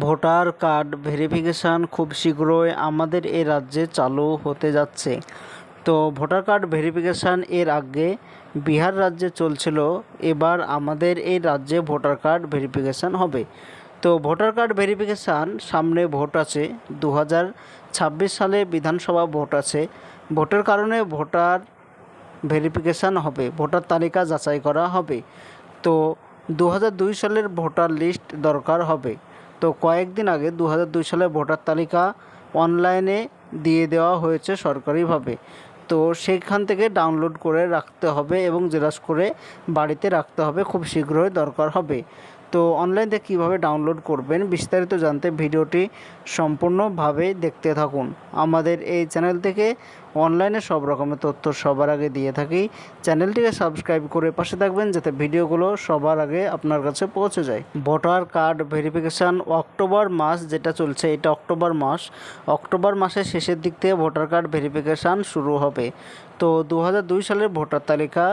Voter card verification খুব শীঘ্রই আমাদের এই রাজ্যে চালু হতে যাচ্ছে। তো ভোটার কার্ড ভেরিফিকেশান এর আগে বিহার রাজ্যে চলছিল, এবার আমাদের এই রাজ্যে ভোটার কার্ড ভেরিফিকেশান হবে। তো ভোটার কার্ড ভেরিফিকেশান, সামনে ভোট আছে, 2026 সালে বিধানসভা ভোট আছে। ভোটের কারণে ভোটার ভেরিফিকেশান হবে, ভোটার তালিকা যাচাই করা হবে। তো 2002 সালের ভোটার লিস্ট দরকার হবে। তো কয়েকদিন আগে 2002 সালের ভোটার তালিকা অনলাইনে দিয়ে দেওয়া হয়েছে সরকারিভাবে। তো সেইখান থেকে ডাউনলোড করে রাখতে হবে এবং জেরক্স করে বাড়িতে রাখতে হবে, খুব শীঘ্রই দরকার হবে। তো অনলাইন থেকে কীভাবে ডাউনলোড করবেন বিস্তারিত জানতে ভিডিওটি সম্পূর্ণভাবে দেখতে থাকুন। আমাদের এই চ্যানেল থেকে অনলাইনে সব রকমের তথ্য সবার আগে দিয়ে থাকি। চ্যানেলটিকে সাবস্ক্রাইব করে পাশে থাকবেন যাতে ভিডিওগুলো সবার আগে আপনার কাছে পৌঁছে যায়। ভোটার কার্ড ভেরিফিকেশান অক্টোবর মাস যেটা চলছে, এটা অক্টোবর মাসের শেষের দিক থেকে ভোটার কার্ড ভেরিফিকেশান শুরু হবে। তো 2002 সালের ভোটার তালিকা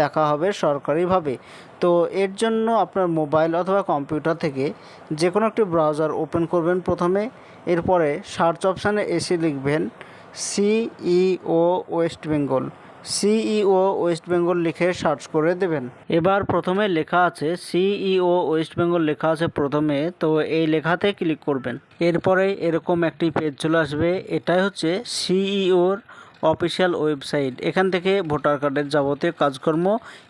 দেখা হবে সরকারিভাবে। তো এর জন্য আপনার মোবাইল অথবা কম্পিউটার থেকে যে কোনো একটি ব্রাউজার ওপেন করবেন প্রথমে। এরপরে সার্চ অপশানে এসে লিখবেন CEO West Bengal. CEO West Bengal লিখে সার্চ করে দেবেন। এবার প্রথমে লেখা আছে সিইও ওয়েস্ট বেঙ্গল লেখা আছে প্রথমে, তো এই লেখাতে ক্লিক করবেন। এরপরে এরকম একটি পেজ চলে আসবে। এটাই হচ্ছে সিইওর অফিসিয়াল ওয়েবসাইট। এখান থেকে ভোটার কার্ডের যাবতীয় কাজকর্ম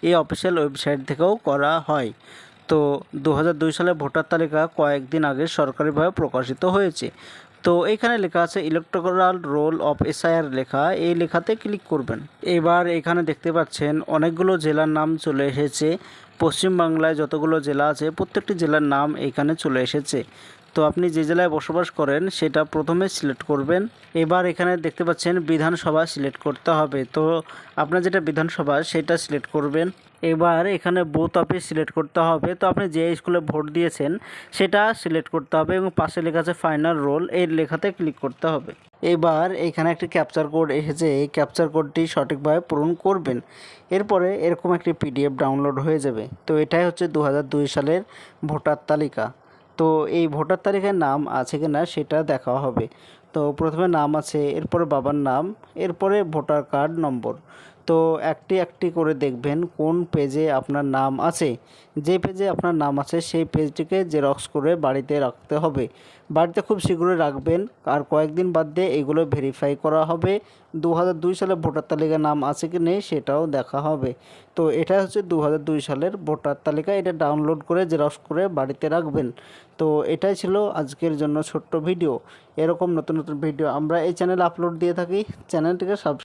এই অফিসিয়াল ওয়েবসাইট থেকেও করা হয়। তো 2002 সালে ভোটার তালিকা কয়েকদিন আগে সরকারিভাবে প্রকাশিত হয়েছে। তো এইখানে লেখা আছে ইলেকটোরাল রোল অফ এসআইআর লেখা, এই লেখাতে ক্লিক করবেন। এবার এখানে দেখতে পাচ্ছেন অনেকগুলো জেলার নাম চলে এসেছে। পশ্চিমবাংলায় যতগুলো জেলা আছে প্রত্যেকটি জেলার নাম এখানে চলে এসেছে। তো আপনি যে জেলায় বসবাস করেন সেটা প্রথমে সিলেক্ট করবেন। এবার এখানে দেখতে পাচ্ছেন বিধানসভা সিলেক্ট করতে হবে। তো আপনার যেটা বিধানসভা সেটা সিলেক্ট করবেন। এবার এখানে বুথ অফিস সিলেক্ট করতে হবে। তো আপনি যে স্কুলে ভোট দিয়েছেন সেটা সিলেক্ট করতে হবে এবং পাশে লেখা আছে ফাইনাল রোল, এই লেখাতে ক্লিক করতে হবে। এবার এখানে একটি ক্যাপচার কোড এসেছে, এই ক্যাপচার কোডটি সঠিকভাবে পূরণ করবেন। এরপরে এরকম একটি পিডিএফ ডাউনলোড হয়ে যাবে। তো এটাই হচ্ছে 2002 সালের ভোটার তালিকা। তো এই ভোটার তালিকায় নাম আছে কি না সেটা দেখা হবে। তো প্রথমে নাম আছে, এরপরে বাবার নাম, এরপরে ভোটার কার্ড নম্বর। তো একটি একটি করে দেখবেন কোন পেজে আপনার নাম আছে। যে পেজে আপনার নাম আছে সেই পেজটিকে জেরক্স করে বাড়িতে রাখতে হবে। বাড়িতে খুব শীঘ্রই রাখবেন, আর কয়েকদিন বাদ দিয়ে এগুলো ভেরিফাই করা হবে। 2002 সালে ভোটার তালিকায় নাম আছে কি নেই সেটাও দেখা হবে। তো এটা হচ্ছে 2002 সালের ভোটার তালিকা, এটা ডাউনলোড করে জেরক্স করে বাড়িতে রাখবেন। তো এটাই ছিল আজকের জন্য ছোট্ট ভিডিও। এরকম নতুন নতুন ভিডিও আমরা এই চ্যানেলে আপলোড দিয়ে থাকি, চ্যানেলটিকে